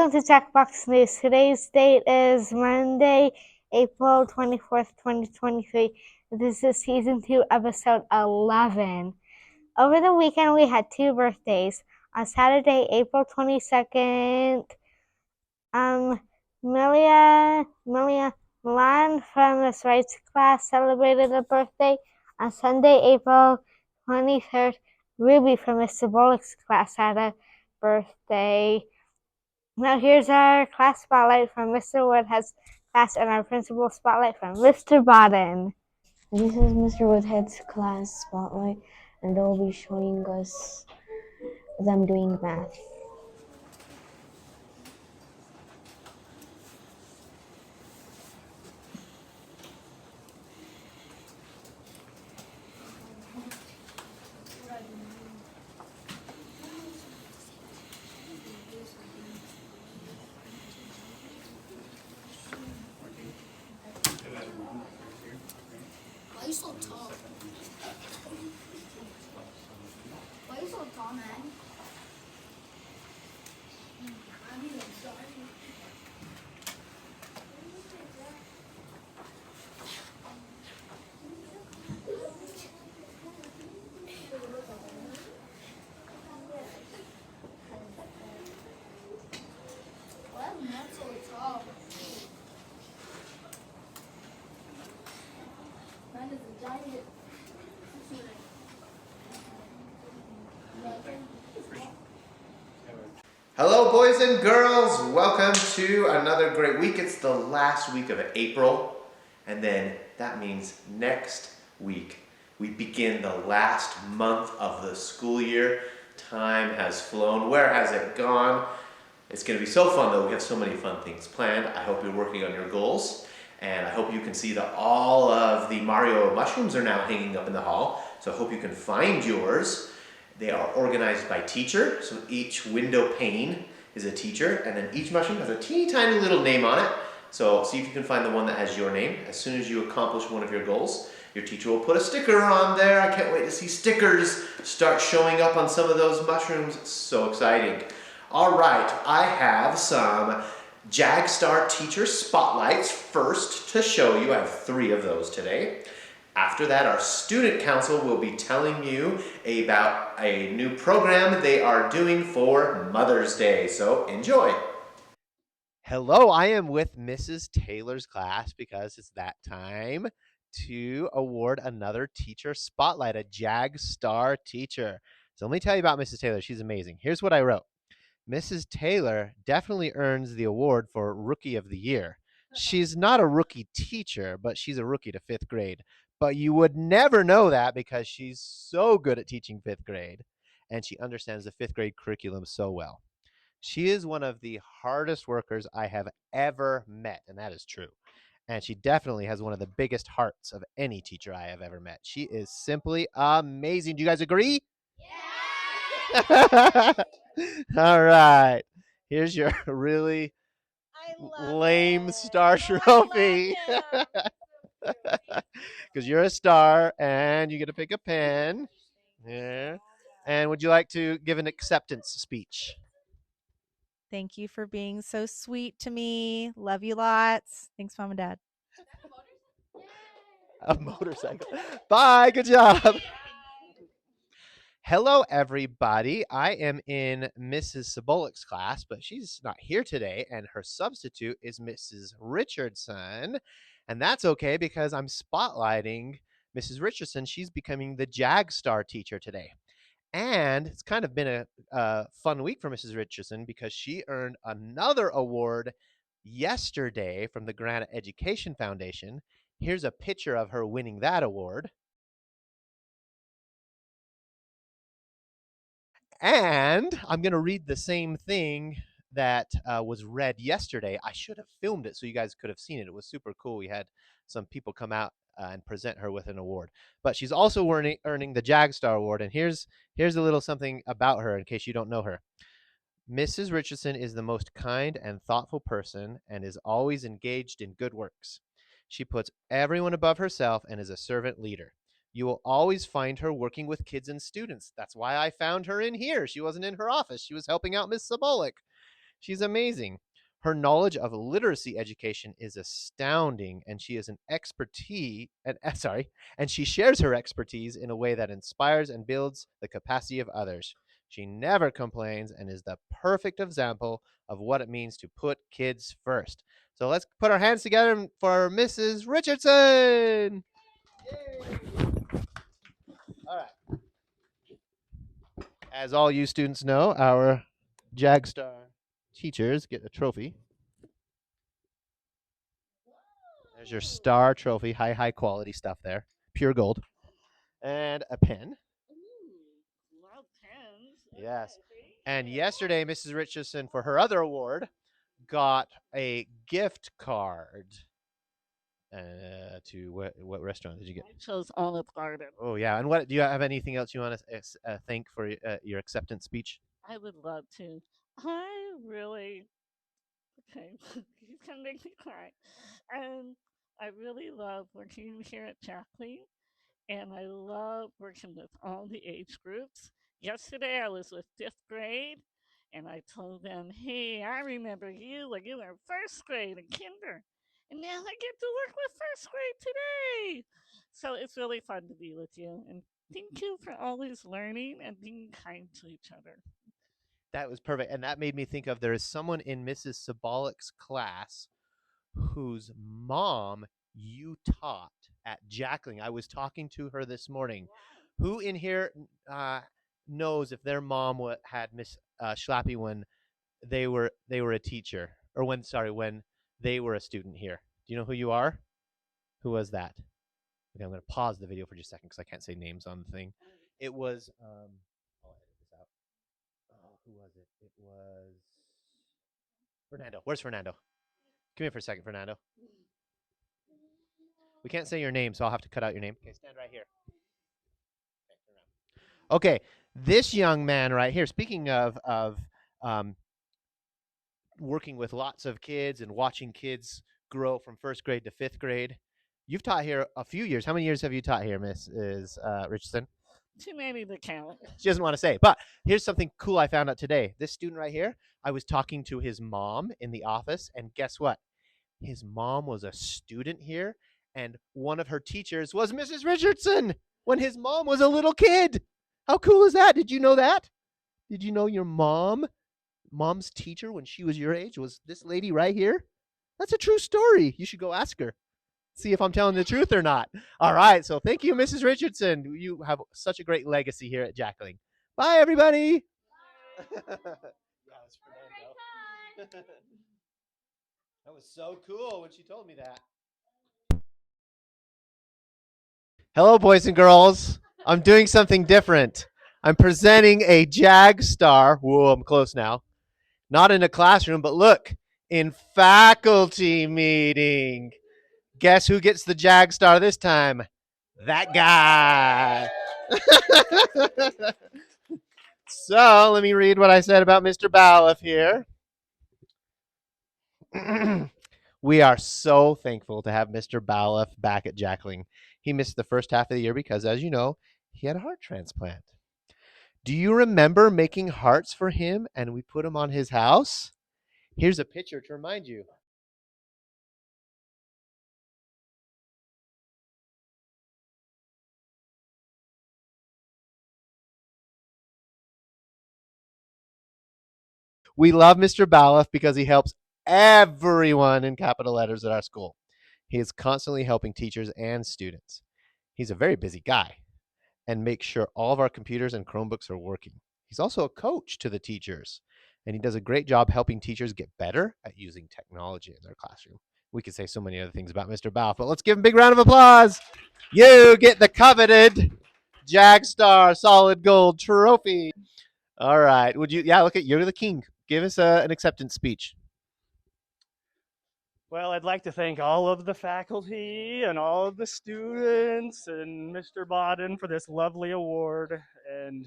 Welcome to Jackbox News. Today's date is Monday, April 24th, 2023. This is Season 2, Episode 11. Over the weekend, we had 2 birthdays. On Saturday, April 22nd, Milan from the rights class celebrated a birthday. On Sunday, April 23rd, Ruby from Miss Sabolik's class had a birthday. Now here's our class spotlight from Mr. Woodhead's class and our principal spotlight from Mr. Bowden. This is Mr. Woodhead's class spotlight, and they'll be showing us them doing math. Why are you so tall? Why are you so tall, man? Why am I so tall? Man is a giant. Hello, boys and girls. Welcome to another great week. It's the last week of April, and then that means next week we begin the last month of the school year. Time has flown. Where has it gone? It's going to be so fun, though. We have so many fun things planned. I hope you're working on your goals, and I hope you can see that all of the Mario mushrooms are now hanging up in the hall, so I hope you can find yours. They are organized by teacher, so each window pane is a teacher, and then each mushroom has a teeny tiny little name on it. So see if you can find the one that has your name. As soon as you accomplish one of your goals, your teacher will put a sticker on there. I can't wait to see stickers start showing up on some of those mushrooms. So exciting. All right, I have some JagStar teacher spotlights first to show you. I have 3 of those today. After that, our student council will be telling you about a new program they are doing for Mother's Day. So enjoy. Hello, I am with Mrs. Taylor's class because it's that time to award another teacher spotlight, a JagStar teacher. So let me tell you about Mrs. Taylor. She's amazing. Here's what I wrote. Mrs. Taylor definitely earns the award for Rookie of the Year. She's not a rookie teacher, but she's a rookie to 5th grade. But you would never know that because she's so good at teaching 5th grade, and she understands the 5th grade curriculum so well. She is one of the hardest workers I have ever met, and that is true. And she definitely has one of the biggest hearts of any teacher I have ever met. She is simply amazing. Do you guys agree? Yeah! All right. Here's your really lame star trophy. Because you're a star and you get to pick a pen. Yeah. And would you like to give an acceptance speech? Thank you for being so sweet to me. Love you lots. Thanks, Mom and Dad. A motorcycle. Bye. Good job. Hello, everybody. I am in Mrs. Sabolik's class, but she's not here today, and her substitute is Mrs. Richardson. And that's okay because I'm spotlighting Mrs. Richardson. She's becoming the JagStar teacher today. And it's kind of been a fun week for Mrs. Richardson because she earned another award yesterday from the Granite Education Foundation. Here's a picture of her winning that award. And I'm going to read the same thing that was read yesterday. I should have filmed it so you guys could have seen it. It was super cool. We had some people come out and present her with an award. But she's also earning the JagStar Award. And here's a little something about her in case you don't know her. Mrs. Richardson is the most kind and thoughtful person and is always engaged in good works. She puts everyone above herself and is a servant leader. You will always find her working with kids and students. That's why I found her in here. She wasn't in her office. She was helping out Miss Sabolik. She's amazing. Her knowledge of literacy education is astounding, and she is an expertise. And she shares her expertise in a way that inspires and builds the capacity of others. She never complains and is the perfect example of what it means to put kids first. So let's put our hands together for Mrs. Richardson. Yay. All right. As all you students know, our JAGSTAR teachers get a trophy. There's your star trophy, high quality stuff there, pure gold, and a pen. Love pens. Yes. And yesterday, Mrs. Richardson, for her other award, got a gift card. To what restaurant did you get? I chose Olive Garden. Oh yeah, and what do you have? Anything else you want to thank for your acceptance speech? I would love to. I really okay. He's gonna make me cry. I really love working here at Jacqueline, and I love working with all the age groups. Yesterday I was with fifth grade, and I told them, "Hey, I remember you when you were first grade and kinder, and now I get to work with first grade today." So it's really fun to be with you, and thank you for always learning and being kind to each other. That was perfect, and that made me think of there is someone in Mrs. Sabalik's class whose mom you taught at Jackling. I was talking to her this morning. Who in here knows if their mom had Miss Schlappy when they were a teacher, or when they were a student here? Do you know who you are? Who was that? Okay, I'm going to pause the video for just a second because I can't say names on the thing. It was. I'll edit this out. Oh, who was it? It was Fernando. Where's Fernando? Come here for a second, Fernando. We can't say your name, so I'll have to cut out your name. Okay, stand right here. Okay, this young man right here, speaking of working with lots of kids and watching kids grow from first grade to fifth grade, you've taught here a few years. How many years have you taught here, Mrs. Richardson? Too many to count. She doesn't want to say, but here's something cool I found out today. This student right here, I was talking to his mom in the office, and guess what? His mom was a student here, and one of her teachers was Mrs. Richardson when his mom was a little kid. How cool is that? Did you know that? Did you know your mom's teacher when she was your age was this lady right here? That's a true story. You should go ask her. See if I'm telling the truth or not. All right, so thank you, Mrs. Richardson. You have such a great legacy here at Jackling. Bye, everybody. That was so cool when she told me that. Hello, boys and girls. I'm doing something different. I'm presenting a JAG star. Whoa, I'm close now. Not in a classroom, but look, in faculty meeting. Guess who gets the JAG star this time? That guy. So let me read what I said about Mr. Balliff here. We are so thankful to have Mr. Balliff back at Jackling. He missed the first half of the year because, as you know, he had a heart transplant. Do you remember making hearts for him and we put him on his house? Here's a picture to remind you. We love Mr. Balliff because he helps everyone in capital letters at our school. He is constantly helping teachers and students. He's a very busy guy and makes sure all of our computers and Chromebooks are working. He's also a coach to the teachers, and he does a great job helping teachers get better at using technology in their classroom. We could say so many other things about Mr. Balliff, but let's give him a big round of applause. You get the coveted JAG Star Solid Gold Trophy. All right. Would you? Yeah, look at you're the king. Give us an acceptance speech. Well, I'd like to thank all of the faculty and all of the students and Mr. Bowden for this lovely award. And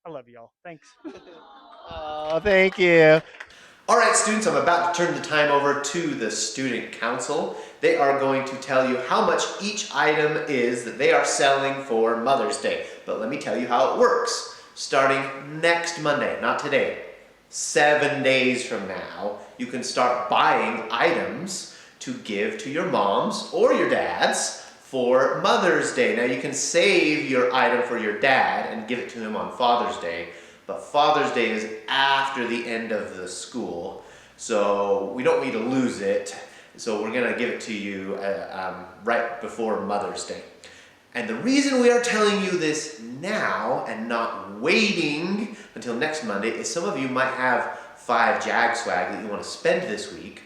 I love you all. Thanks. Oh, thank you. All right, students, I'm about to turn the time over to the student council. They are going to tell you how much each item is that they are selling for Mother's Day. But let me tell you how it works. Starting next Monday, not today. 7 days from now, you can start buying items to give to your moms or your dads for Mother's Day. Now you can save your item for your dad and give it to him on Father's Day, but Father's Day is after the end of the school, so we don't need to lose it. So we're gonna give it to you right before Mother's Day. And the reason we are telling you this now and not waiting until next Monday is some of you might have 5 Jag swag that you want to spend this week.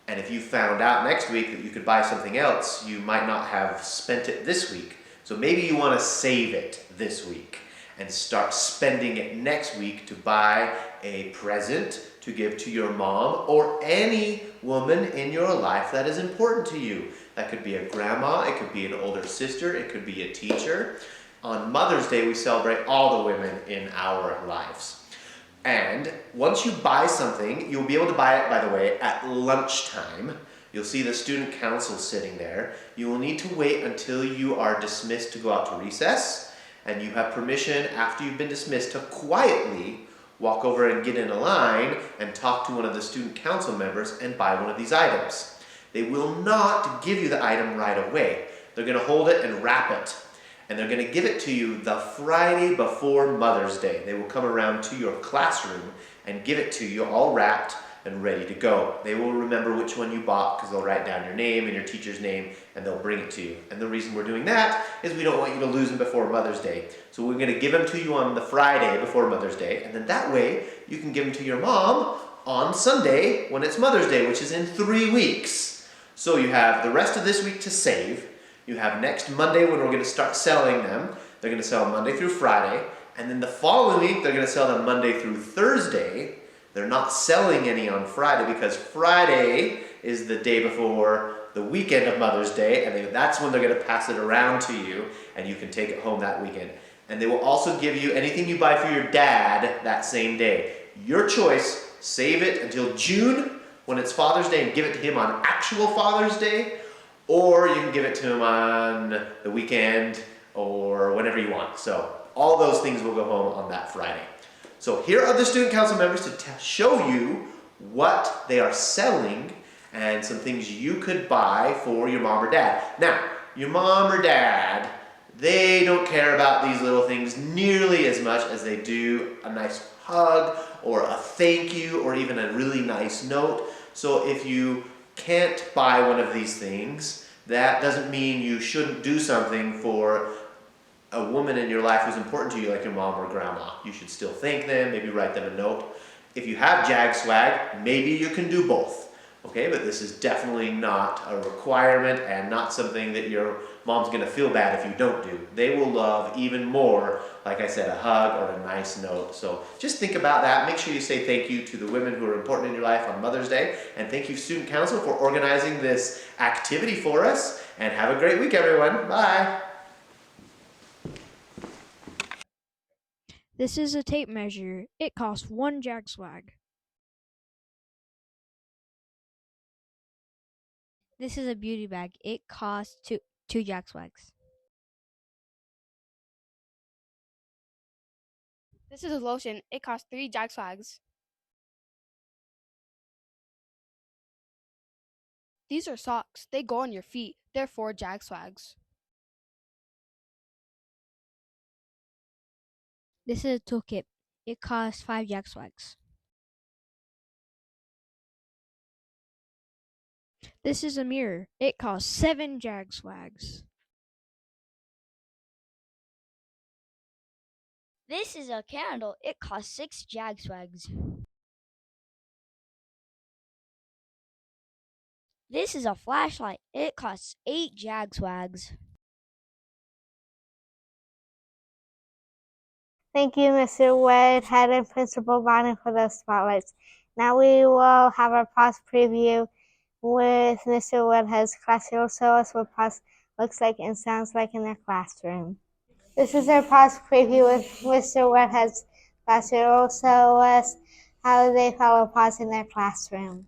And if you found out next week that you could buy something else, you might not have spent it this week. So maybe you want to save it this week and start spending it next week to buy a present to give to your mom or any woman in your life that is important to you. That could be a grandma, it could be an older sister, it could be a teacher. On Mother's Day, we celebrate all the women in our lives. And once you buy something, you'll be able to buy it, by the way, at lunchtime. You'll see the student council sitting there. You will need to wait until you are dismissed to go out to recess, and you have permission after you've been dismissed to quietly walk over and get in a line and talk to one of the student council members and buy one of these items. They will not give you the item right away. They're going to hold it and wrap it. And they're going to give it to you the Friday before Mother's Day. They will come around to your classroom and give it to you all wrapped and ready to go. They will remember which one you bought because they'll write down your name and your teacher's name and they'll bring it to you. And the reason we're doing that is we don't want you to lose them before Mother's Day. So we're going to give them to you on the Friday before Mother's Day, and then that way you can give them to your mom on Sunday when it's Mother's Day, which is in 3 weeks. So you have the rest of this week to save. You have next Monday when we're going to start selling them. They're going to sell Monday through Friday. And then the following week, they're going to sell them Monday through Thursday. They're not selling any on Friday because Friday is the day before the weekend of Mother's Day. And that's when they're going to pass it around to you. And you can take it home that weekend. And they will also give you anything you buy for your dad that same day. Your choice. Save it until June when it's Father's Day and give it to him on actual Father's Day. Or you can give it to him on the weekend or whenever you want. So all those things will go home on that Friday. So here are the student council members to show you what they are selling and some things you could buy for your mom or dad. Now, your mom or dad, they don't care about these little things nearly as much as they do a nice hug or a thank you or even a really nice note. So if you can't buy one of these things, that doesn't mean you shouldn't do something for a woman in your life who's important to you, like your mom or grandma. You should still thank them, maybe write them a note. If you have Jag swag, maybe you can do both. Okay, but this is definitely not a requirement and not something that your mom's gonna feel bad if you don't do. They will love even more, like I said, a hug or a nice note. So just think about that. Make sure you say thank you to the women who are important in your life on Mother's Day. And thank you, Student Council, for organizing this activity for us. And have a great week, everyone. Bye. This is a tape measure. It costs 1 Jag swag. This is a beauty bag. It costs 2 Jag swags. This is a lotion. It costs 3 Jag swags. These are socks. They go on your feet. They're 4 Jag swags. This is a toolkit. It costs 5 Jag swags. This is a mirror. It costs 7 Jag swags. This is a candle. It costs 6 Jag swags. This is a flashlight. It costs 8 Jag swags. Thank you, Mr. Woodhead and Principal Bowden for those spotlights. Now we will have our pause preview with Mr. Woodhead's class. He'll show us what pause looks like and sounds like in their classroom. This is our pause preview with Mr. Woodhead's class. He'll show us how they follow pause in their classroom.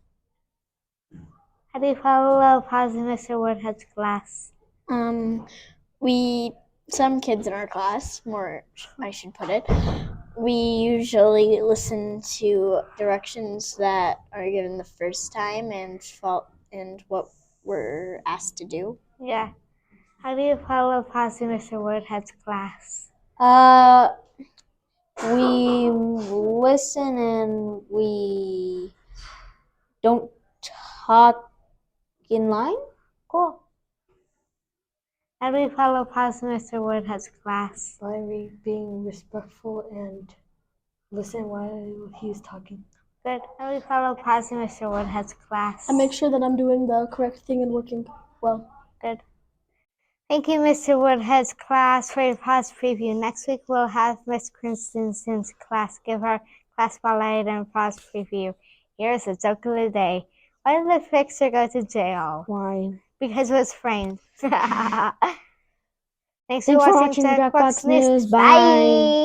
How do you follow pause in Mr. Woodhead's class? Some kids in our class, more I should put it, We usually listen to directions that are given the first time and what we're asked to do. Yeah. How do you follow possibly Mr. Woodhead's class? We listen and we don't talk in line. Cool. How do you follow possibly Mr. Woodhead's class? By being respectful and listen while he's talking. Good. How do you follow possibly Mr. Woodhead's class? I make sure that I'm doing the correct thing and working well. Good. Thank you, Mr. Woodhead's class, for your pause preview. Next week, we'll have Miss Christensen's class give our class spotlight and pause preview. Here's a joke of the day. Why did the fixer go to jail? Why? Because it was framed. Thanks for watching Jackbox News. Bye.